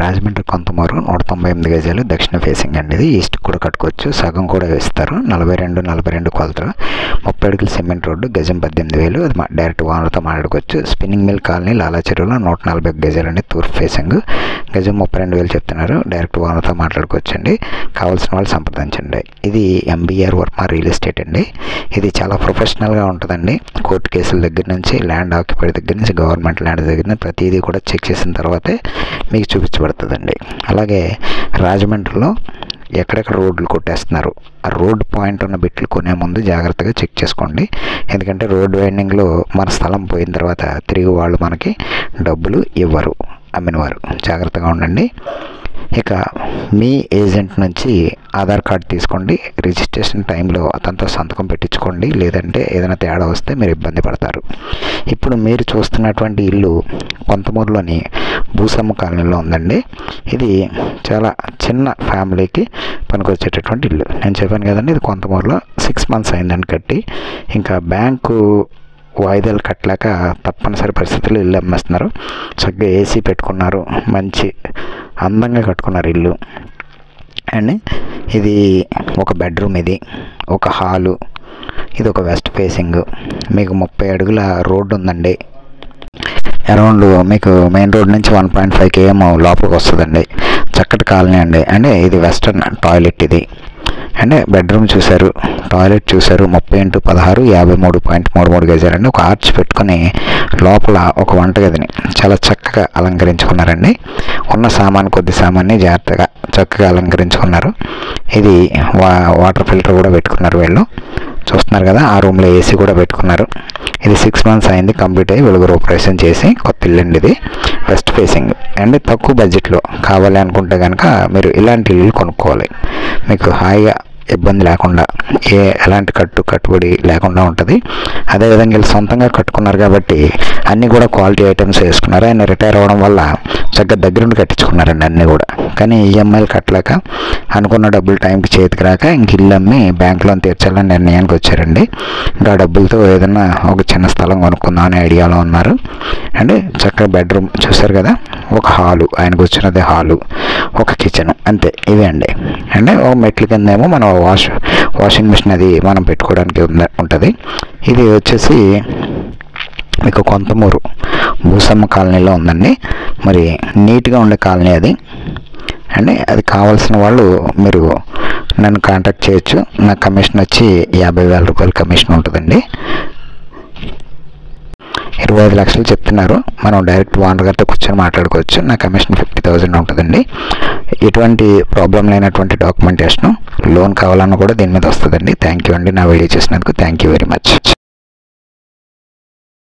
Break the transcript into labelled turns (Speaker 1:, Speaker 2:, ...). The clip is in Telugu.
Speaker 1: రాజమండ్రి కొంతమూరు 198 గజాలు దక్షిణ ఫేసింగ్ అండి. ఇది ఈస్ట్ కూడా కట్టుకోవచ్చు, సగం కూడా వేస్తారు. 42 కొలతలు, 30 అడుగుల సిమెంట్ రోడ్డు, గజం 18,000. అది డైరెక్ట్ ఓనర్తో మాట్లాడుకోవచ్చు. స్పిన్నింగ్ మిల్ కాలనీ లాలాచెరువులో 140 గజాలు అండి, తూర్పు ఫేసింగ్, గజం 32,000 చెప్తున్నారు. డైరెక్ట్ ఓనర్తో మాట్లాడుకోవచ్చు అండి. కావాల్సిన వాళ్ళు సంప్రదించండి. ఇది ఎంబీఆర్ వర్మ రియల్ ఎస్టేట్ అండి. ఇది చాలా ప్రొఫెషనల్గా ఉంటుందండి. కోర్టు కేసుల దగ్గర నుంచి, ల్యాండ్ ఆక్యుపై దగ్గర నుంచి, గవర్నమెంట్ ల్యాండ్ దగ్గర నుంచి ప్రతిదీ కూడా చెక్ చేసిన తర్వాతే మీకు చూపించబడుతుందండి. అలాగే రాజమండ్రిలో ఎక్కడెక్కడ రోడ్లు కొట్టేస్తున్నారు, ఆ రోడ్ పాయింట్ ఉన్న బిట్లు కొనే ముందు జాగ్రత్తగా చెక్ చేసుకోండి. ఎందుకంటే రోడ్ వైండింగ్లో మన స్థలం పోయిన తర్వాత తిరిగి వాళ్ళు మనకి డబ్బులు ఇవ్వరు, అమ్మినవారు. జాగ్రత్తగా ఉండండి. ఇక మీ ఏజెంట్ నుంచి ఆధార్ కార్డు తీసుకోండి. రిజిస్ట్రేషన్ టైంలో అతనితో సంతకం పెట్టించుకోండి, లేదంటే ఏదైనా తేడా వస్తే మీరు ఇబ్బంది పడతారు. ఇప్పుడు మీరు చూస్తున్నటువంటి ఇల్లు కొంతమూరులోని భూసమ్మ కాలనీలో ఉందండి. ఇది చాలా చిన్న ఫ్యామిలీకి పనికొచ్చేటటువంటి ఇల్లు. నేను చెప్పాను కదండి, ఇది కొంతమూరులో 6 months అయిందని కట్టి, ఇంకా బ్యాంకు వాయిదాలు కట్టలేక తప్పనిసరి పరిస్థితుల్లో ఇల్లు అమ్మేస్తున్నారు. చక్కగా ఏసీ పెట్టుకున్నారు, మంచి అందంగా కట్టుకున్నారు ఇల్లు అండ్ ఇది ఒక బెడ్రూమ్, ఇది ఒక హాలు, ఇది ఒక వెస్ట్ ఫేసింగ్. మీకు 30 అడుగుల రోడ్డు ఉందండి. అరౌండ్ మీకు మెయిన్ రోడ్ నుంచి 1.5 km లోపలికి వస్తుందండి. చక్కటి కాలనీ అండి. అంటే ఇది వెస్టర్న్ టాయిలెట్ ఇది. అంటే బెడ్రూమ్ చూశారు, టాయిలెట్ చూశారు. 30x16 53.33 గజాలండి. ఒక ఆర్చ్ పెట్టుకొని లోపల ఒక వంటగదిని చాలా చక్కగా అలంకరించుకున్నారండి. ఉన్న సామాన్ కొద్ది సామాన్ని జాగ్రత్తగా చక్కగా అలంకరించుకున్నారు. ఇది వాటర్ ఫిల్టర్ కూడా పెట్టుకున్నారు వీళ్ళు, చూస్తున్నారు కదా. ఆ రూమ్లో ఏసీ కూడా పెట్టుకున్నారు. ఇది 6 months అయింది కంప్లీట్ అయ్యి, వెలుగురు ఆపరేషన్ చేసి కొత్త ఇల్లు అండి. ఇది వెస్ట్ ఫేసింగ్ అండ్ తక్కువ బడ్జెట్లో కావాలి అనుకుంటే కనుక మీరు ఇలాంటి ఇల్లు కొనుక్కోవాలి. మీకు హాయిగా ఇబ్బంది లేకుండా, ఎలాంటి కట్టుబడి లేకుండా ఉంటుంది. అదేవిధంగా వీళ్ళు సొంతంగా కట్టుకున్నారు కాబట్టి అన్నీ కూడా క్వాలిటీ ఐటమ్స్ వేసుకున్నారు. ఆయన రిటైర్ అవ్వడం వల్ల చక్కగా దగ్గరుండి కట్టించుకున్నారండి అన్నీ కూడా. కానీ ఈఎంఐలు కట్టలేక, అనుకున్న డబ్బులు టైంకి చేతికి రాక ఇంక ఇల్లు అమ్మి బ్యాంక్ లోన్ తీర్చాలని నిర్ణయానికి వచ్చారండి. ఇంకా డబ్బులతో ఏదైనా ఒక చిన్న స్థలం కొనుక్కుందాం అనే ఐడియాలో ఉన్నారు. అండ్ చక్కగా బెడ్రూమ్ చూసారు కదా, ఒక హాలు, ఆయన కూర్చున్నది హాలు, ఒక కిచెన్, అంతే. ఇవి అండి. అంటే ఒక మెట్ల కింద ఏమో మనం వాషింగ్ మిషన్ అది మనం పెట్టుకోవడానికి ఉంటుంది. ఇది వచ్చేసి మీకు కొంతమూరు భూసమ్మ కాలనీలో ఉందండి. మరి నీట్గా ఉండే కాలనీ అది. అండ్ అది కావాల్సిన వాళ్ళు మీరు నన్ను కాంటాక్ట్ చేయొచ్చు. నా కమిషన్ వచ్చి 50,000 రూపాయల కమిషన్ ఉంటుందండి. 25 లక్షలు చెప్తున్నారు. మనం డైరెక్ట్ ఓనర్ గారితో కూర్చొని మాట్లాడుకోవచ్చు. నా కమిషన్ 50,000 ఉంటుందండి. ఎటువంటి ప్రాబ్లం లేనటువంటి డాక్యుమెంటేషన్, లోన్ కావాలన్నా కూడా దీని మీద వస్తుందండి. థ్యాంక్ యూ అండి, నా వీడియో చేసినందుకు థ్యాంక్ యూ వెరీ మచ్.